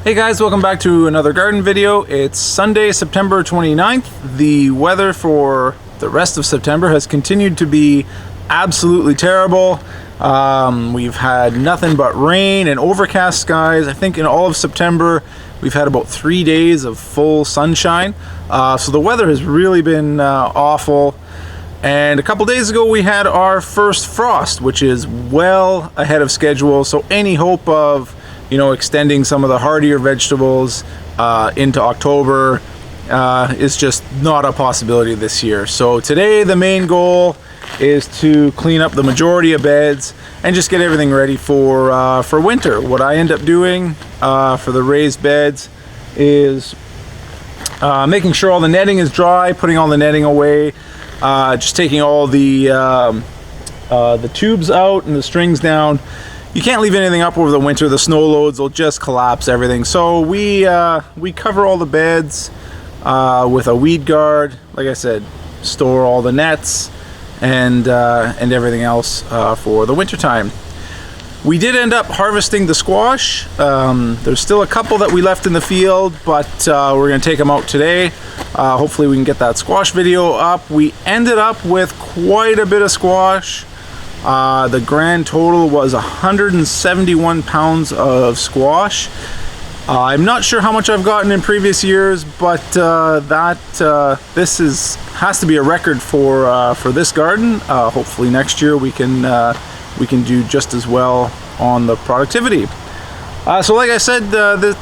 Hey guys, welcome back to another garden video. It's Sunday, September 29th. The weather for the rest of September has continued to be absolutely terrible. We've had nothing but rain and overcast skies. I think in all of September we've had about 3 days of full sunshine. So the weather has really been awful. And a couple days ago we had our first frost, which is well ahead of schedule. So any hope of extending some of the hardier vegetables into October is just not a possibility this year. So today the main goal is to clean up the majority of beds and just get everything ready for winter. What I end up doing for the raised beds is making sure all the netting is dry, putting all the netting away, just taking all the tubes out and the strings down. You can't leave anything up over the winter. The snow loads will just collapse everything. So we cover all the beds with a weed guard. Like I said, store all the nets and everything else for the winter time. We did end up harvesting the squash. There's still a couple that we left in the field, but we're going to take them out today. Hopefully we can get that squash video up. We ended up with quite a bit of squash. The grand total was 171 pounds of squash. I'm not sure how much I've gotten in previous years, but this has to be a record for this garden. Hopefully next year we can do just as well on the productivity. So like I said,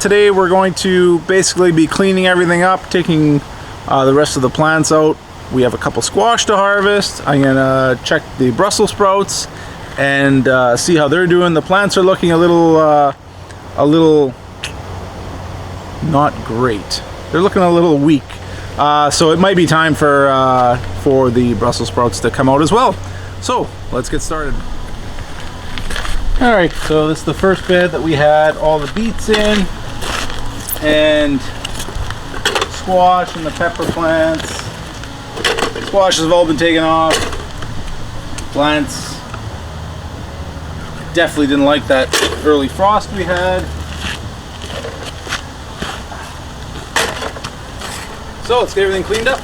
today we're going to basically be cleaning everything up, taking the rest of the plants out. We have a couple squash to harvest. I'm gonna check the Brussels sprouts and see how they're doing. The plants are looking a little not great. They're looking a little weak. So it might be time for the Brussels sprouts to come out as well. So let's get started. All right, so this is the first bed that we had all the beets in, and squash and the pepper plants. Squashes have all been taken off. Plants definitely didn't like that early frost we had. So let's get everything cleaned up.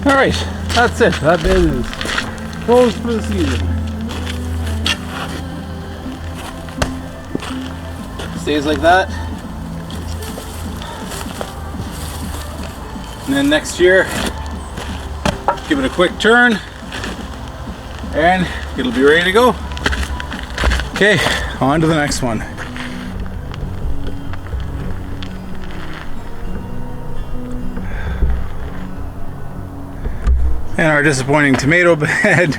Alright, that's it. That bed is closed for the season. Stays like that. And then next year, give it a quick turn and it'll be ready to go. Okay, on to the next one. And our disappointing tomato bed.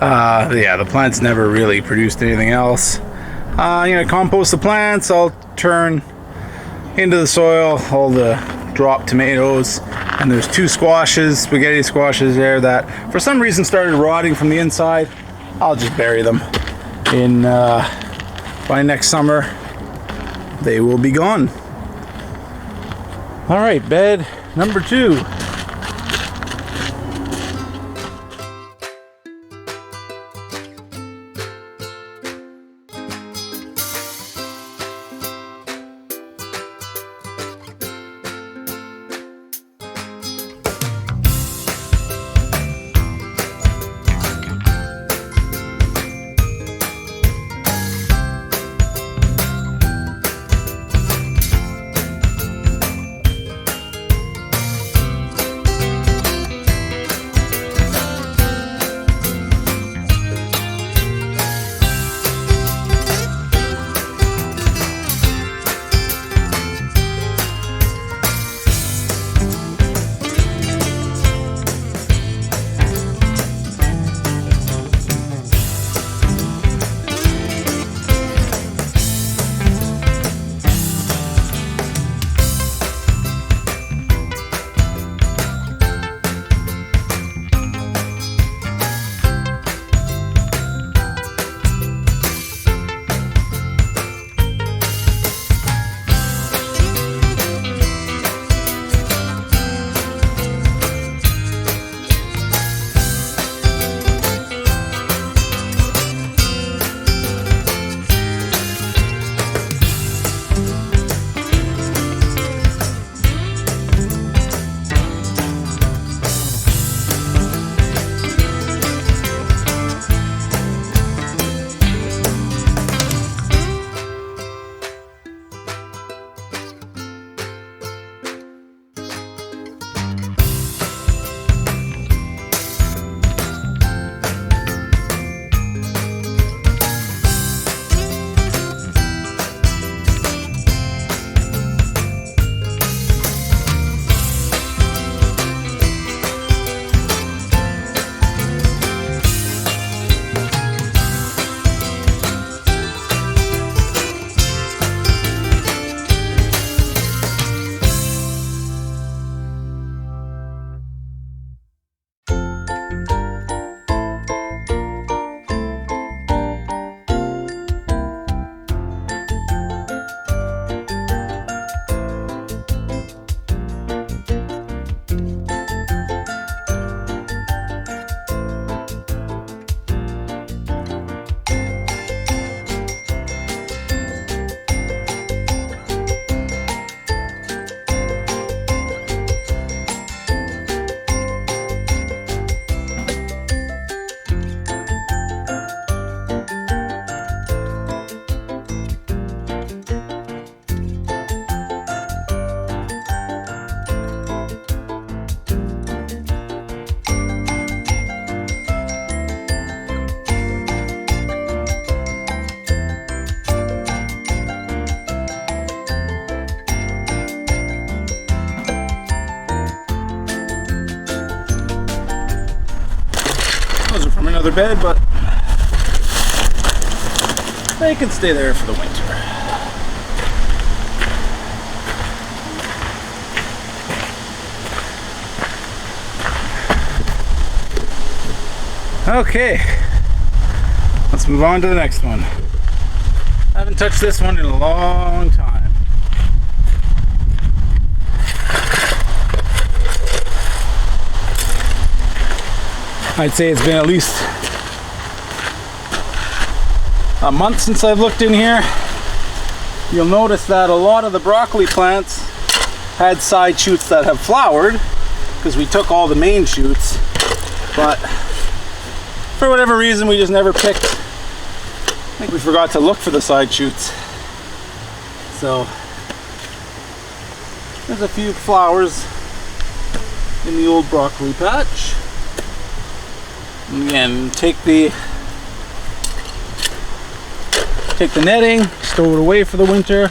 Yeah, the plants never really produced anything else. I'm gonna compost the plants. I'll turn into the soil all the dropped tomatoes, and there's 2 squashes, spaghetti squashes there that for some reason started rotting from the inside. I'll just bury them in by next summer. they will be gone. All right, bed number 2. Another bed, but they can stay there for the winter. Okay, let's move on to the next one. I haven't touched this one in a long time. I'd say it's been at least a month since I've looked in here. You'll notice that a lot of the broccoli plants had side shoots that have flowered because we took all the main shoots, but for whatever reason we just never picked. I think we forgot to look for the side shoots. So there's a few flowers in the old broccoli patch. And again, take the netting, stow it away for the winter.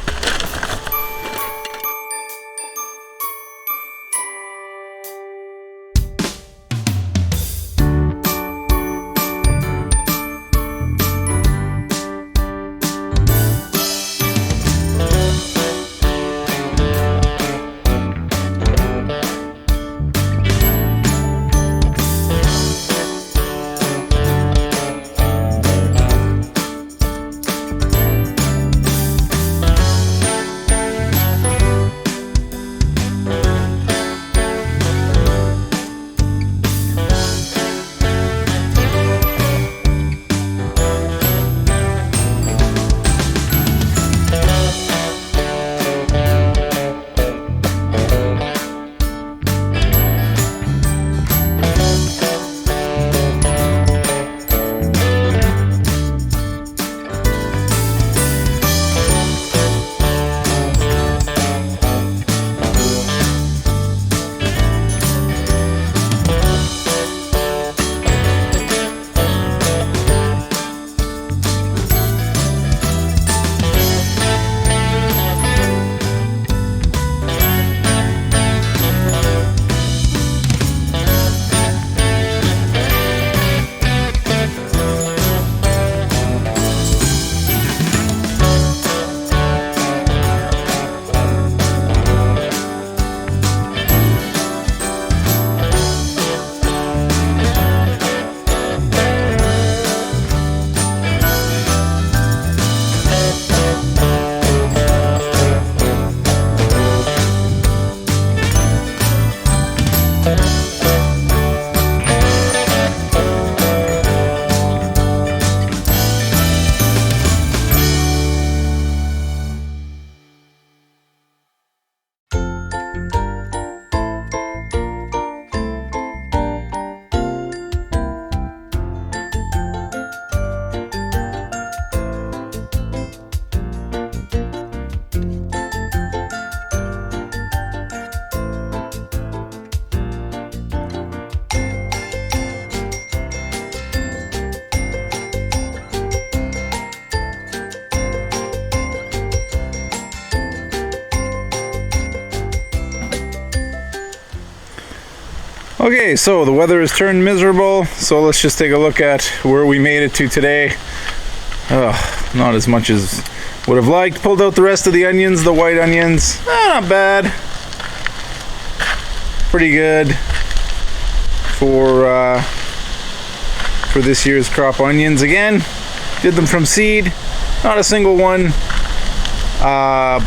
Okay, so the weather has turned miserable, so let's just take a look at where we made it to today. Not as much as would have liked. Pulled out the rest of the onions, the white onions. Not bad. Pretty good for this year's crop onions. Again, did them from seed. Not a single one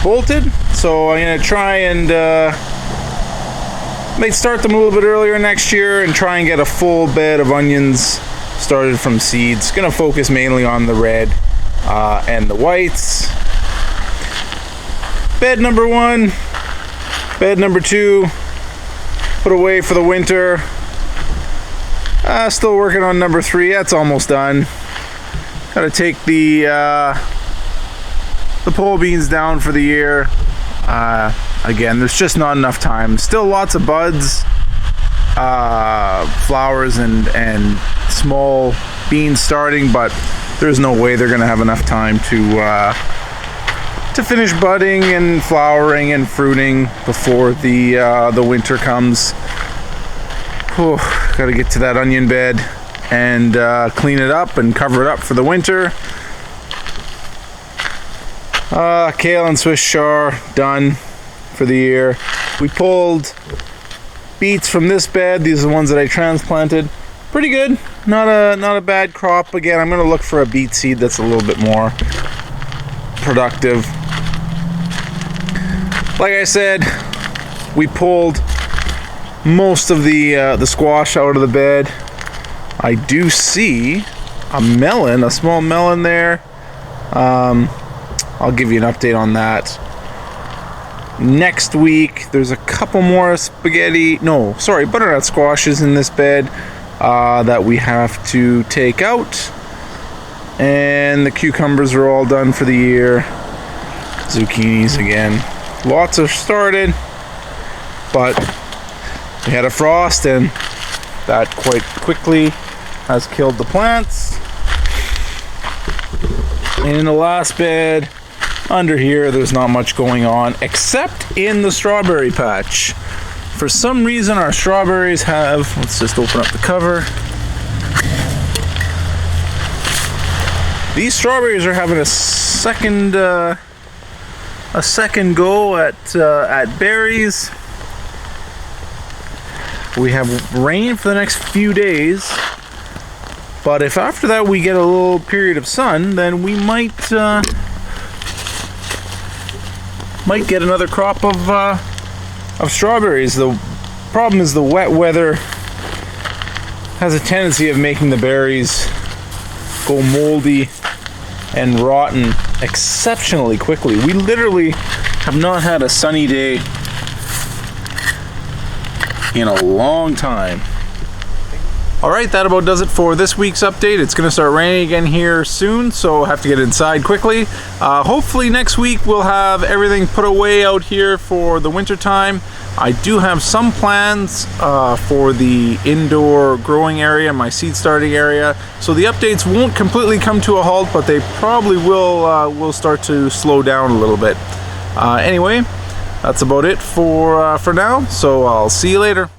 bolted, so I'm gonna try and may start them a little bit earlier next year and try and get a full bed of onions started from seeds. Gonna focus mainly on the red and the whites. Bed number 1, bed number 2, put away for the winter. Still working on number 3, that's almost done. Gotta take the pole beans down for the year. Again, there's just not enough time. Still lots of buds, flowers, and small beans starting, but there's no way they're gonna have enough time to finish budding and flowering and fruiting before the winter comes. Whew, gotta get to that onion bed and clean it up and cover it up for the winter. Kale and Swiss chard done for the year. We pulled beets from this bed. These are the ones that I transplanted. Pretty good. Not a bad crop. Again, I'm going to look for a beet seed that's a little bit more productive. Like I said, we pulled most of the squash out of the bed. I do see a melon, a small melon there. I'll give you an update on that next week. There's a couple more butternut squashes in this bed that we have to take out, and the cucumbers are all done for the year. Zucchinis again, lots are started, but we had a frost and that quite quickly has killed the plants. And in the last bed under here, there's not much going on except in the strawberry patch. For some reason, our strawberries have, let's just open up the cover. These strawberries are having a second go at berries. We have rain for the next few days, but if after that we get a little period of sun, then we might get another crop of strawberries. The problem is the wet weather has a tendency of making the berries go moldy and rotten exceptionally quickly. We literally have not had a sunny day in a long time. Alright, that about does it for this week's update. It's going to start raining again here soon, so I have to get inside quickly. Hopefully next week we'll have everything put away out here for the winter time. I do have some plans for the indoor growing area, my seed starting area, so the updates won't completely come to a halt, but they probably will start to slow down a little bit. Anyway, that's about it for now, so I'll see you later.